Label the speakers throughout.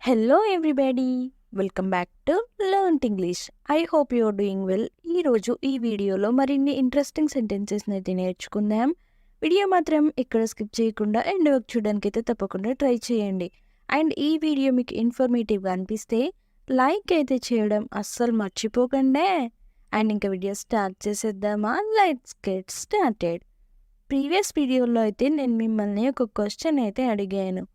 Speaker 1: Hello everybody, welcome back to learnt English. I hope you are doing well. ఈరోజు ఈ వీడియోలో మరిన్ని interesting సెంటెన్సెస్ని అయితే నేర్చుకుందాం. వీడియో మాత్రం ఇక్కడ స్కిప్ చేయకుండా ఎండ్ వరకు చూడడానికి అయితే తప్పకుండా ట్రై చేయండి. అండ్ ఈ వీడియో మీకు ఇన్ఫర్మేటివ్గా అనిపిస్తే లైక్ అయితే చేయడం అస్సలు మర్చిపోకండి. అండ్ ఇంకా వీడియో స్టార్ట్ చేసేద్దామా? Let's get started. ప్రీవియస్ వీడియోలో అయితే నేను మిమ్మల్ని ఒక క్వశ్చన్ అయితే అడిగాను.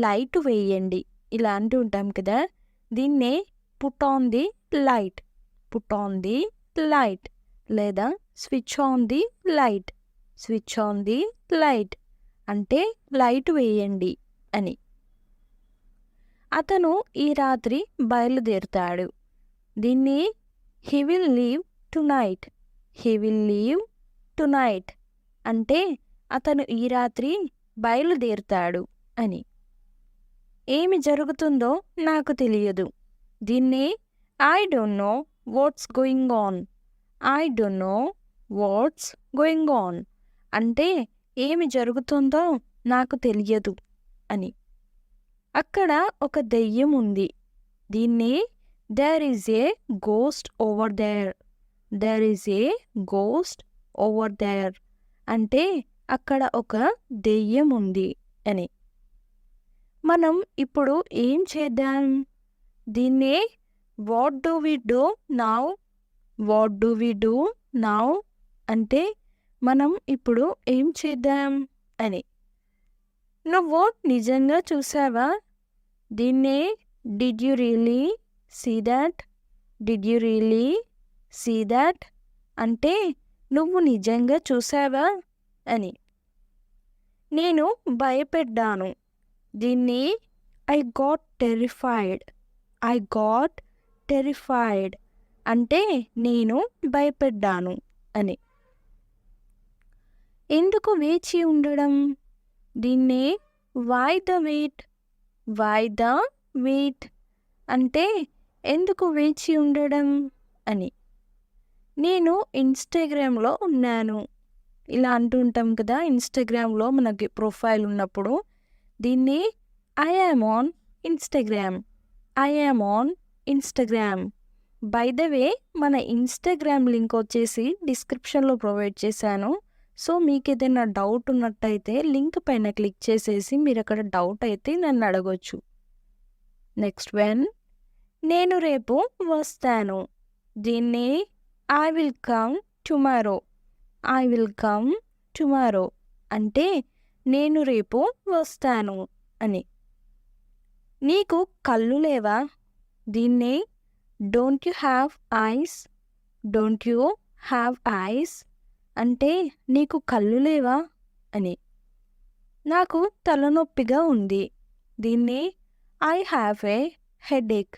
Speaker 1: లైట్ వేయండి ఇలా అంటూ ఉంటాం కదా, దీన్నే put on the light, put on the light లేదా switch on the light, switch on the light అంటే లైట్ వేయండి అని. అతను ఈ రాత్రి బయలుదేరుతాడు, దీన్ని he will leave tonight, he will leave tonight అంటే అతను ఈ రాత్రి బయలుదేరుతాడు అని. ఏమి జరుగుతుందో నాకు తెలియదు, దీన్ని I don't know what's going on, I don't know what's going on అంటే ఏమి జరుగుతుందో నాకు తెలియదు అని. అక్కడ ఒక దెయ్యం ఉంది, దీన్ని there is a ghost over there, there is a ghost over there అంటే అక్కడ ఒక దెయ్యం ఉంది అని. మనం ఇప్పుడు ఏం చేద్దాం? దీన్నే what do we do now, what do we do now అంటే మనం ఇప్పుడు ఏం చేద్దాం అని. నువ్వు నిజంగా చూసావా? దీన్నే did you really see that, did you really see that అంటే నువ్వు నిజంగా చూసావా అని. నేను భయపడ్డాను, దీన్ని I got terrified, I got terrified అంటే నేను భయపడ్డాను అని. ఎందుకు వేచి ఉండడం? దీన్నే why the wait, why the wait అంటే ఎందుకు వేచి ఉండడం అని. నేను ఇన్స్టాగ్రామ్లో ఉన్నాను ఇలా అంటూ ఉంటాం కదా, ఇన్స్టాగ్రామ్లో మనకి ప్రొఫైల్ ఉన్నప్పుడు దీన్ని I yam on Instagram, I am on Instagram. By the way మన ఇన్స్టాగ్రామ్ లింక్ వచ్చేసి డిస్క్రిప్షన్లో ప్రొవైడ్ చేశాను. సో మీకు ఏదైనా డౌట్ ఉన్నట్టయితే లింక్ పైన క్లిక్ చేసేసి మీరు అక్కడ డౌట్ అయితే నన్ను అడగొచ్చు. నెక్స్ట్ వన్, నేను రేపు వస్తాను, దీన్ని I will come tomorrow, I will come tomorrow అంటే నేను రేపు వస్తాను అని. నీకు కళ్ళు లేవా? దీన్నే don't you have eyes, don't you have eyes అంటే నీకు కళ్ళు లేవా అని. నాకు తలనొప్పిగా ఉంది, దీన్ని I have a headache,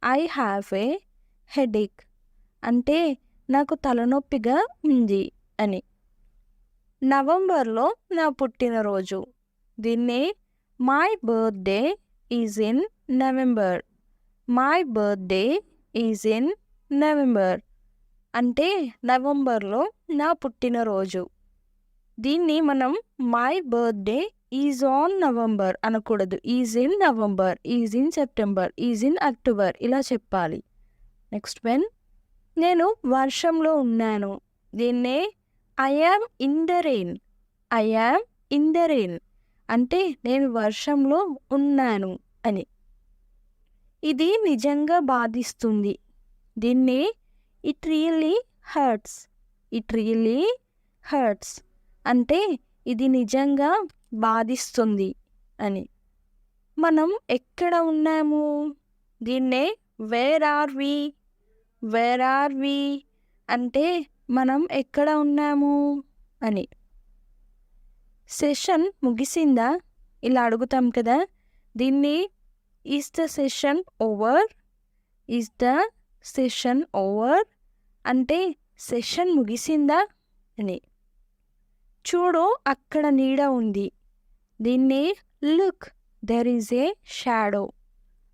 Speaker 1: I have a headache అంటే నాకు తలనొప్పిగా ఉంది అని. నవంబర్లో నా పుట్టినరోజు, దీన్ని my birthday is in November, my birthday is in November అంటే నవంబర్లో నా పుట్టినరోజు. దీన్ని మనం my birthday is on November అనకూడదు, is in November, is in September, is in October ఇలా చెప్పాలి. నెక్స్ట్ వన్, నేను వర్షంలో ఉన్నాను, దీన్నే I am in the rain, I am in the rain అంటే నేను వర్షంలో ఉన్నాను అని. ఇది నిజంగా బాధిస్తుంది, దీన్ని it really hurts, it really hurts అంటే ఇది నిజంగా బాధిస్తుంది అని. మనం ఎక్కడ ఉన్నాము? దీన్నే where are we, where are we అంటే మనం ఎక్కడ ఉన్నాము అని. సెషన్ ముగిసిందా ఇలా అడుగుతాం కదా, దీన్ని is the session over, is the session over అంటే సెషన్ ముగిసిందా అని. చూడు అక్కడ నీడ ఉంది, దీన్ని look there is a shadow,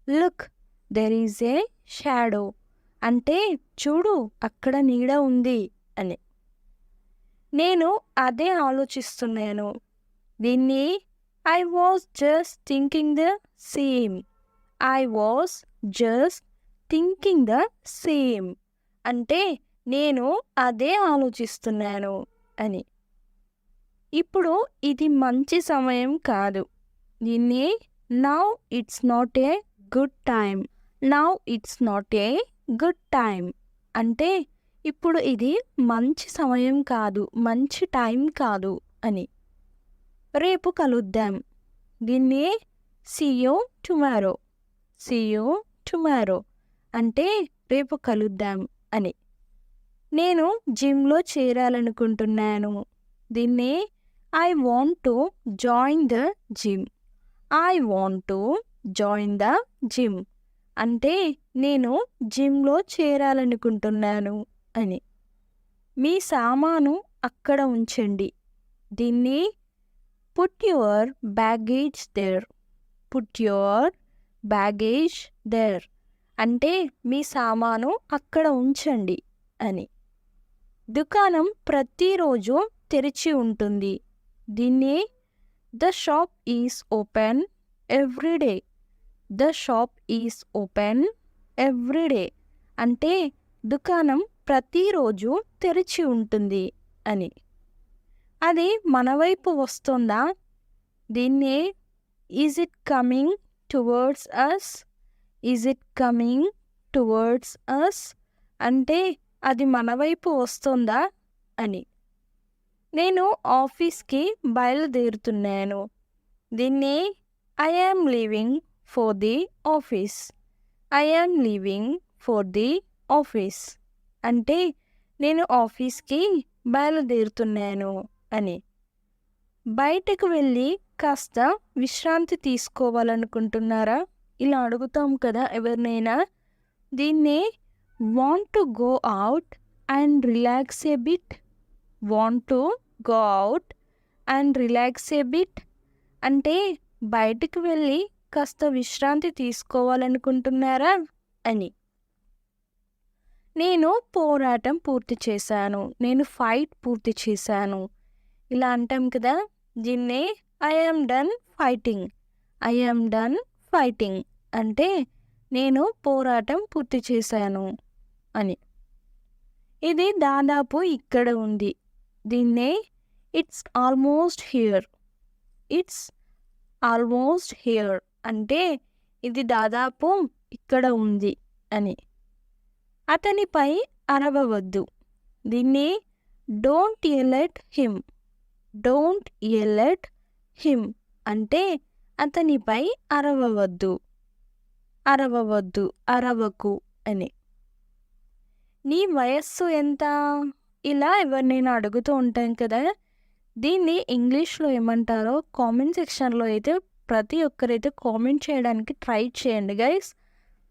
Speaker 1: look there is a shadow అంటే చూడు అక్కడ నీడ ఉంది అని. నేను అదే ఆలోచిస్తున్నాను, దీన్ని I was just thinking the same, I was just thinking the same అంటే నేను అదే ఆలోచిస్తున్నాను అని. ఇప్పుడు ఇది మంచి సమయం కాదు. దీన్ని now it's not a good time. Now it's not a good time అంటే ఇప్పుడు ఇది మంచి సమయం కాదు, మంచి టైం కాదు అని. రేపు కలుద్దాం. దీన్ని see you tomorrow. See you tomorrow అంటే రేపు కలుద్దాం అని. నేను జిమ్లో చేరాలనుకుంటున్నాను. దీన్ని I want to join the gym. I want to join the gym అంటే నేను జిమ్లో చేరాలనుకుంటున్నాను అని. మీ సామాను అక్కడ ఉంచండి. దీన్ని put your baggage there. Put your baggage there అంటే మీ సామాను అక్కడ ఉంచండి అని. దుకాణం ప్రతిరోజు తెరిచి ఉంటుంది. దీన్ని the shop is open everyday. The shop is open everyday అంటే దుకాణం ప్రతిరోజు తెరిచి ఉంటుంది అని. అది మన వైపు వస్తుందా? దీన్ని is it coming towards us. Is it coming towards us అంటే అది మన వైపు వస్తుందా అని. నేను ఆఫీస్కి బయలుదేరుతున్నాను. దీన్ని I am leaving for the office. I am leaving for the office అంటే నేను ఆఫీస్కి బయలుదేరుతున్నాను అని. బయటకు వెళ్ళి కాస్త విశ్రాంతి తీసుకోవాలనుకుంటున్నారా? ఇలా అడుగుతాం కదా ఎవరినైనా. దీన్నే want to go out and relax A bit. Want to go out and relax A bit అంటే బయటకు వెళ్ళి కాస్త విశ్రాంతి తీసుకోవాలనుకుంటున్నారా అని. నేను పోరాటం పూర్తి చేశాను. నేను ఫైట్ పూర్తి చేశాను. ఇలా అంటాం కదా. దీన్నే I yam done fighting. I am done fighting అంటే నేను పోరాటం పూర్తి చేశాను అని. ఇది దాదాపు ఇక్కడ ఉంది. దీన్నే it's almost here. It's almost here అంటే ఇది దాదాపు ఇక్కడ ఉంది అని. అతనిపై అరవవద్దు. దీన్ని don't L at him. Don't L at him అంటే అతనిపై అరవవద్దు. అరవవద్దు, అరవకు అని. నీ వయస్సు ఎంత? ఇలా ఎవరినైనా అడుగుతూ ఉంటాం కదా. దీన్ని ఇంగ్లీష్లో ఏమంటారో కామెంట్ సెక్షన్లో అయితే ప్రతి ఒక్కరైతే కామెంట్ చేయడానికి ట్రై చేయండి గైస్.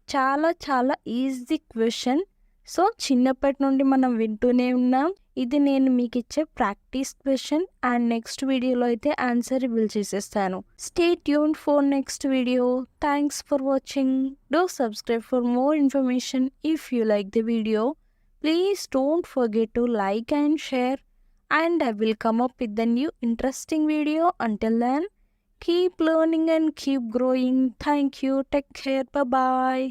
Speaker 1: చాలా చాలా ఈజీ క్వశ్చన్. సో చిన్నప్పటి నుండి మనం వింటూనే ఉన్నాం. ఇది నేను మీకు ఇచ్చే ప్రాక్టీస్ క్వశ్చన్ అండ్ నెక్స్ట్ వీడియోలో అయితే ఆన్సర్ రివీల్ చేసేస్తాను. Stay tune for next video. Thanks for watching. Do subscribe for more information if you like the video. Please don't forget to like and share, and I will come up with the new interesting video. Until then, keep learning and keep growing. Thank you. Take care. Bye bye.